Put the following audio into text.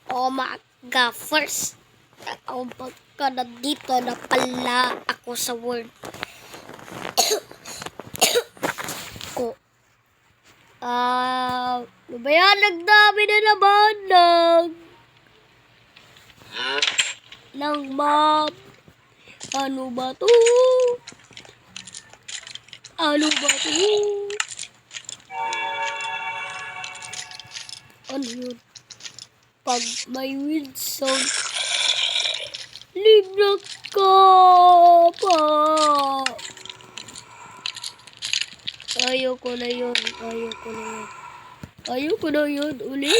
Oh my God, first, ka nandito na pala ako sa world ko. Ano ba yan? Nagdami na naman ng map. Ano ba to? Ano ba to? Ano yun? Pag may wind sound, libre ka pa. Ayoko na yun. Ayoko na yun. Ayoko na yun. Uli.